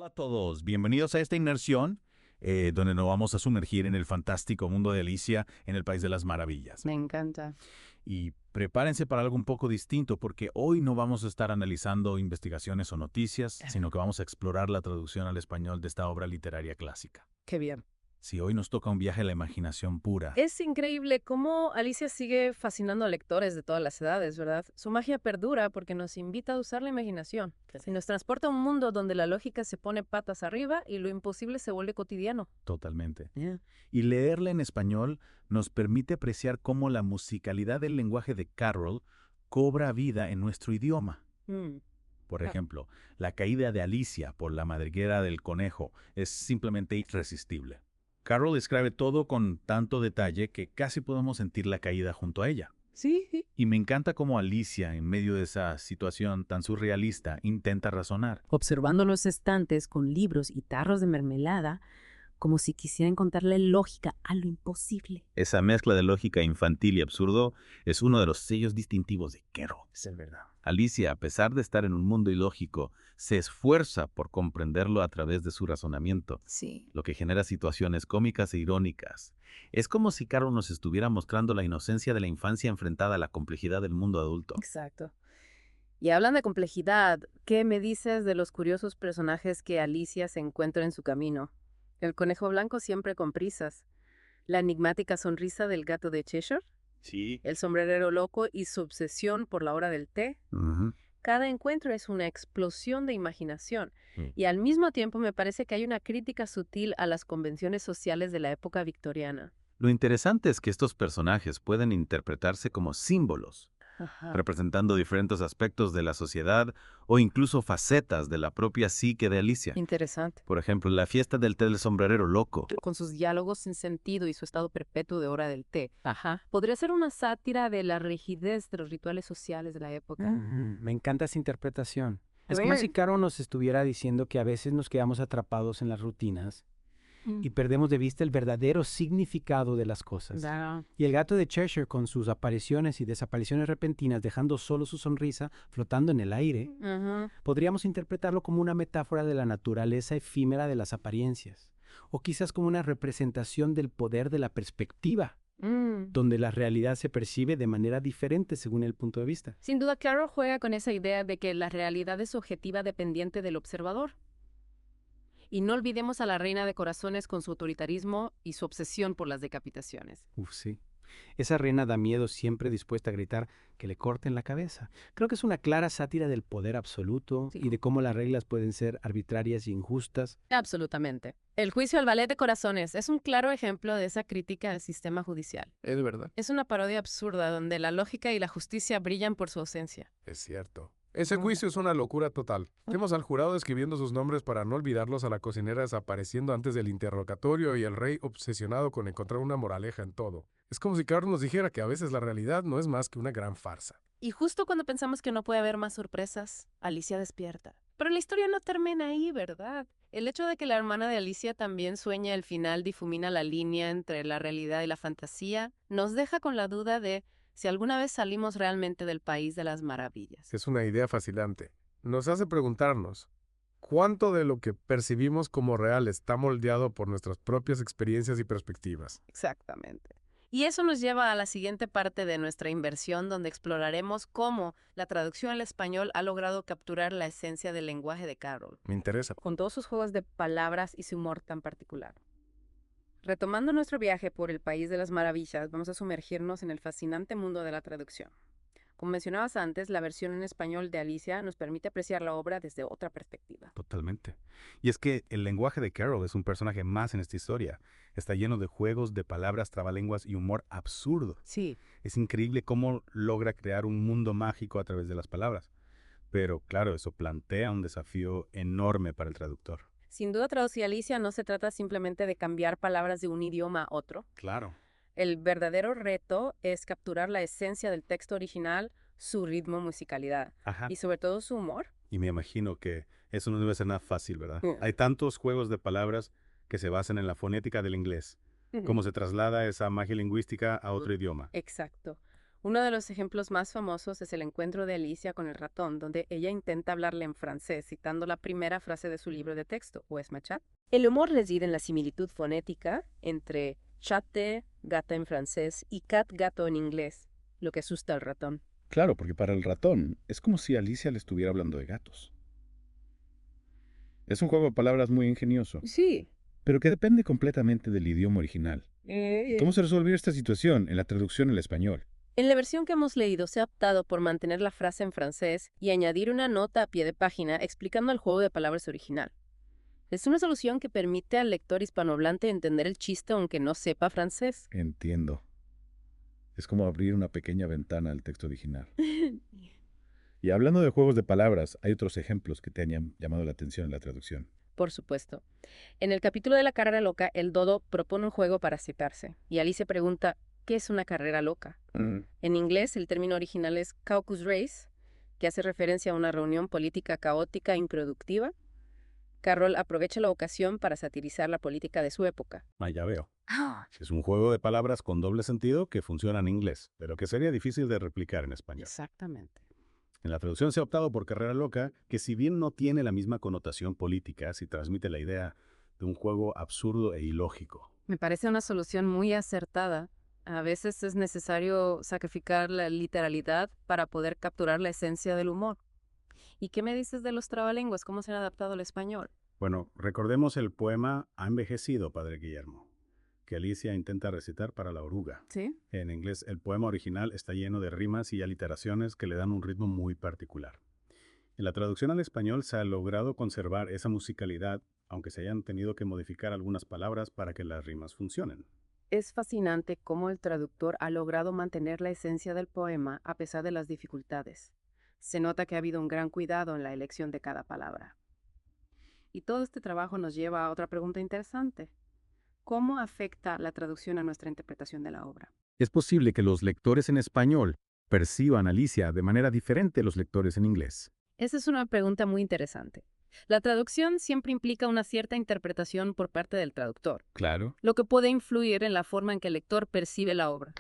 Hola a todos, bienvenidos a esta inmersión donde nos vamos a sumergir en el fantástico mundo de Alicia en el País de las Maravillas. Me encanta. Y prepárense para algo un poco distinto porque hoy no vamos a estar analizando investigaciones o noticias, sino que vamos a explorar la traducción al español de esta obra literaria clásica. Qué bien. Sí, hoy nos toca un viaje a la imaginación pura. Es increíble cómo Alicia sigue fascinando a lectores de todas las edades, ¿verdad? Su magia perdura porque nos invita a usar la imaginación y nos transporta a un mundo donde la lógica se pone patas arriba y lo imposible se vuelve cotidiano. Totalmente. Yeah. Y leerla en español nos permite apreciar cómo la musicalidad del lenguaje de Carroll cobra vida en nuestro idioma. Por ejemplo, la caída de Alicia por la madriguera del conejo es simplemente irresistible. Carroll escribe todo con tanto detalle que casi podemos sentir la caída junto a ella. Sí. Y me encanta cómo Alicia, en medio de esa situación tan surrealista, intenta razonar. Observando los estantes con libros y tarros de mermelada, como si quisiera encontrarle lógica a lo imposible. Esa mezcla de lógica infantil y absurdo es uno de los sellos distintivos de Carroll. Es verdad. Alicia, a pesar de estar en un mundo ilógico, se esfuerza por comprenderlo a través de su razonamiento, Sí. lo que genera situaciones cómicas e irónicas. Es como si Carroll nos estuviera mostrando la inocencia de la infancia enfrentada a la complejidad del mundo adulto. Exacto. Y hablan de complejidad. ¿Qué me dices de los curiosos personajes que Alicia se encuentra en su camino? El conejo blanco siempre con prisas. La enigmática sonrisa del gato de Cheshire. Sí. El sombrerero loco y su obsesión por la hora del té. Cada encuentro es una explosión de imaginación. Y al mismo tiempo me parece que hay una crítica sutil a las convenciones sociales de la época victoriana. Lo interesante es que estos personajes pueden interpretarse como símbolos, representando diferentes aspectos de la sociedad o incluso facetas de la propia psique de Alicia. Interesante. Por ejemplo, la fiesta del té del sombrerero loco. Con sus diálogos sin sentido y su estado perpetuo de hora del té. Podría ser una sátira de la rigidez de los rituales sociales de la época. Me encanta esa interpretación. Es Bien. como si Caro nos estuviera diciendo que a veces nos quedamos atrapados en las rutinas y perdemos de vista el verdadero significado de las cosas. Y el gato de Cheshire, con sus apariciones y desapariciones repentinas, dejando solo su sonrisa flotando en el aire, podríamos interpretarlo como una metáfora de la naturaleza efímera de las apariencias, o quizás como una representación del poder de la perspectiva, donde la realidad se percibe de manera diferente según el punto de vista. Sin duda, Carroll juega con esa idea de que la realidad es objetiva dependiente del observador. Y no olvidemos a la reina de corazones con su autoritarismo y su obsesión por las decapitaciones. Sí. Esa reina da miedo, siempre dispuesta a gritar que le corten la cabeza. Creo que es una clara sátira del poder absoluto y de cómo las reglas pueden ser arbitrarias e injustas. Absolutamente. El juicio al ballet de corazones es un claro ejemplo de esa crítica al sistema judicial. Es verdad. Es una parodia absurda donde la lógica y la justicia brillan por su ausencia. Es cierto. Ese juicio es una locura total. Vemos al jurado escribiendo sus nombres para no olvidarlos, a la cocinera desapareciendo antes del interrogatorio y el rey obsesionado con encontrar una moraleja en todo. Es como si Carlos nos dijera que a veces la realidad no es más que una gran farsa. Y justo cuando pensamos que no puede haber más sorpresas, Alicia despierta. Pero la historia no termina ahí, ¿verdad? El hecho de que la hermana de Alicia también sueña el final difumina la línea entre la realidad y la fantasía, nos deja con la duda de si alguna vez salimos realmente del País de las Maravillas. Es una idea fascinante. Nos hace preguntarnos, ¿cuánto de lo que percibimos como real está moldeado por nuestras propias experiencias y perspectivas? Exactamente. Y eso nos lleva a la siguiente parte de nuestra inversión, donde exploraremos cómo la traducción al español ha logrado capturar la esencia del lenguaje de Carroll, Me interesa. con todos sus juegos de palabras y su humor tan particular. Retomando nuestro viaje por el País de las Maravillas, vamos a sumergirnos en el fascinante mundo de la traducción. Como mencionabas antes, la versión en español de Alicia nos permite apreciar la obra desde otra perspectiva. Totalmente. Y es que el lenguaje de Carroll es un personaje más en esta historia. Está lleno de juegos, de palabras, trabalenguas y humor absurdo. Sí. Es increíble cómo logra crear un mundo mágico a través de las palabras. Pero claro, eso plantea un desafío enorme para el traductor. Sin duda, traducir Alicia no se trata simplemente de cambiar palabras de un idioma a otro. Claro. El verdadero reto es capturar la esencia del texto original, su ritmo, musicalidad y sobre todo su humor. Y me imagino que eso no debe ser nada fácil, ¿verdad? Hay tantos juegos de palabras que se basan en la fonética del inglés. Cómo se traslada esa magia lingüística a otro idioma. Exacto. Uno de los ejemplos más famosos es el encuentro de Alicia con el ratón, donde ella intenta hablarle en francés, citando la primera frase de su libro de texto, ¿o es machat? El humor reside en la similitud fonética entre chatte, gata en francés, y cat, gato en inglés, lo que asusta al ratón. Claro, porque para el ratón es como si Alicia le estuviera hablando de gatos. Es un juego de palabras muy ingenioso, Sí. pero que depende completamente del idioma original. ¿Cómo se resolvió esta situación en la traducción al español? En la versión que hemos leído se ha optado por mantener la frase en francés y añadir una nota a pie de página explicando el juego de palabras original. Es una solución que permite al lector hispanohablante entender el chiste aunque no sepa francés. Entiendo. Es como abrir una pequeña ventana al texto original. Y hablando de juegos de palabras, hay otros ejemplos que te han llamado la atención en la traducción. Por supuesto. En el capítulo de la carrera loca, el dodo propone un juego para citarse, y Alice pregunta, ¿qué es una carrera loca? En inglés, el término original es caucus race, que hace referencia a una reunión política caótica e improductiva. Carroll aprovecha la ocasión para satirizar la política de su época. Ya veo. Es un juego de palabras con doble sentido que funciona en inglés, pero que sería difícil de replicar en español. Exactamente. En la traducción se ha optado por carrera loca, que si bien no tiene la misma connotación política, sí transmite la idea de un juego absurdo e ilógico. Me parece una solución muy acertada. A veces es necesario sacrificar la literalidad para poder capturar la esencia del humor. ¿Y qué me dices de los trabalenguas? ¿Cómo se han adaptado al español? Bueno, recordemos el poema Ha envejecido, Padre Guillermo, que Alicia intenta recitar para la oruga. ¿Sí? En inglés, el poema original está lleno de rimas y aliteraciones que le dan un ritmo muy particular. En la traducción al español se ha logrado conservar esa musicalidad, aunque se hayan tenido que modificar algunas palabras para que las rimas funcionen. Es fascinante cómo el traductor ha logrado mantener la esencia del poema a pesar de las dificultades. Se nota que ha habido un gran cuidado en la elección de cada palabra. Y todo este trabajo nos lleva a otra pregunta interesante. ¿Cómo afecta la traducción a nuestra interpretación de la obra? Es posible que los lectores en español perciban a Alicia de manera diferente a los lectores en inglés. Esa es una pregunta muy interesante. La traducción siempre implica una cierta interpretación por parte del traductor, Claro. lo que puede influir en la forma en que el lector percibe la obra.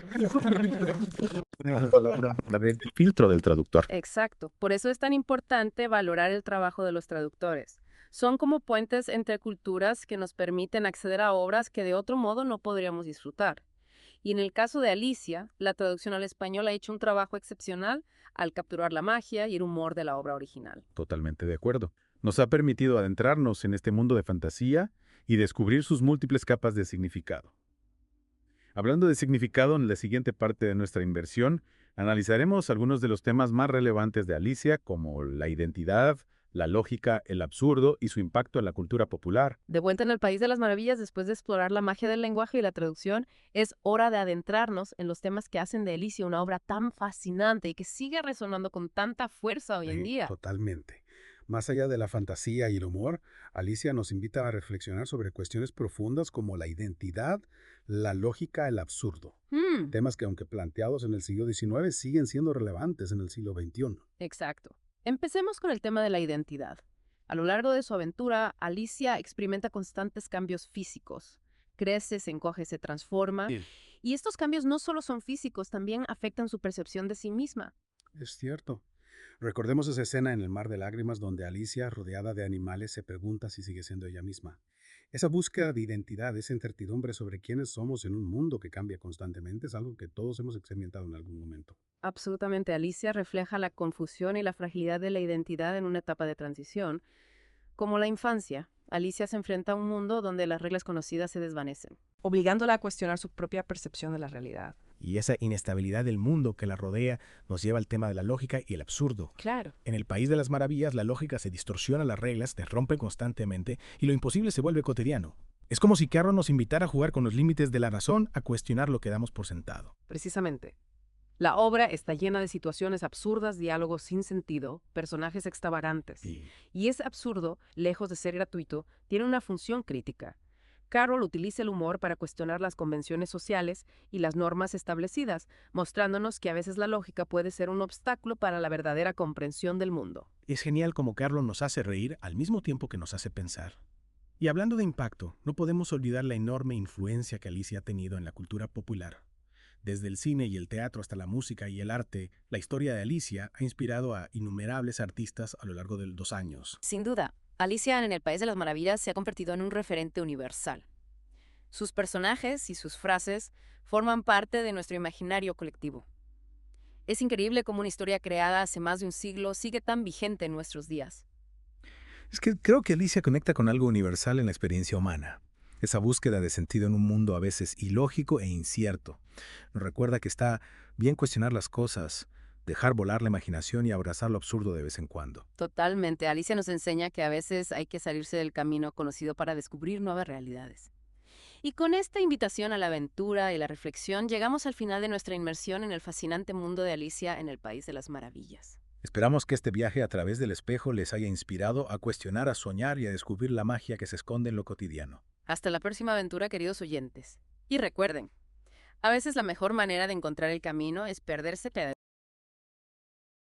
El filtro del traductor. Exacto. Por eso es tan importante valorar el trabajo de los traductores. Son como puentes entre culturas que nos permiten acceder a obras que de otro modo no podríamos disfrutar. Y en el caso de Alicia, la traducción al español ha hecho un trabajo excepcional al capturar la magia y el humor de la obra original. Totalmente de acuerdo. Nos ha permitido adentrarnos en este mundo de fantasía y descubrir sus múltiples capas de significado. Hablando de significado, en la siguiente parte de nuestra inversión, analizaremos algunos de los temas más relevantes de Alicia, como la identidad, la lógica, el absurdo y su impacto en la cultura popular. De vuelta en el País de las Maravillas, después de explorar la magia del lenguaje y la traducción, es hora de adentrarnos en los temas que hacen de Alicia una obra tan fascinante y que sigue resonando con tanta fuerza hoy en día. Totalmente. Más allá de la fantasía y el humor, Alicia nos invita a reflexionar sobre cuestiones profundas como la identidad, la lógica, el absurdo. Temas que, aunque planteados en el siglo XIX, siguen siendo relevantes en el siglo XXI. Exacto. Empecemos con el tema de la identidad. A lo largo de su aventura, Alicia experimenta constantes cambios físicos. Crece, se encoge, se transforma. Sí. Y estos cambios no solo son físicos, también afectan su percepción de sí misma. Es cierto. Recordemos esa escena en el Mar de Lágrimas donde Alicia, rodeada de animales, se pregunta si sigue siendo ella misma. Esa búsqueda de identidad, esa incertidumbre sobre quiénes somos en un mundo que cambia constantemente, es algo que todos hemos experimentado en algún momento. Absolutamente. Alicia refleja la confusión y la fragilidad de la identidad en una etapa de transición. Como la infancia, Alicia se enfrenta a un mundo donde las reglas conocidas se desvanecen, obligándola a cuestionar su propia percepción de la realidad. Y esa inestabilidad del mundo que la rodea nos lleva al tema de la lógica y el absurdo. Claro. En el País de las Maravillas, la lógica se distorsiona, las reglas se rompen constantemente y lo imposible se vuelve cotidiano. Es como si Carroll nos invitara a jugar con los límites de la razón, a cuestionar lo que damos por sentado. Precisamente. La obra está llena de situaciones absurdas, diálogos sin sentido, personajes extravagantes. Y ese absurdo, lejos de ser gratuito, tiene una función crítica. Carroll utiliza el humor para cuestionar las convenciones sociales y las normas establecidas, mostrándonos que a veces la lógica puede ser un obstáculo para la verdadera comprensión del mundo. Es genial como Carroll nos hace reír al mismo tiempo que nos hace pensar. Y hablando de impacto, no podemos olvidar la enorme influencia que Alicia ha tenido en la cultura popular. Desde el cine y el teatro hasta la música y el arte, la historia de Alicia ha inspirado a innumerables artistas a lo largo de los años. Sin duda, Alicia en el País de las Maravillas se ha convertido en un referente universal. Sus personajes y sus frases forman parte de nuestro imaginario colectivo. Es increíble cómo una historia creada hace más de un siglo sigue tan vigente en nuestros días. Es que creo que Alicia conecta con algo universal en la experiencia humana. Esa búsqueda de sentido en un mundo a veces ilógico e incierto. Nos recuerda que está bien cuestionar las cosas, dejar volar la imaginación y abrazar lo absurdo de vez en cuando. Totalmente. Alicia nos enseña que a veces hay que salirse del camino conocido para descubrir nuevas realidades. Y con esta invitación a la aventura y la reflexión, llegamos al final de nuestra inmersión en el fascinante mundo de Alicia en el País de las Maravillas. Esperamos que este viaje a través del espejo les haya inspirado a cuestionar, a soñar y a descubrir la magia que se esconde en lo cotidiano. Hasta la próxima aventura, queridos oyentes. Y recuerden, a veces la mejor manera de encontrar el camino es perderse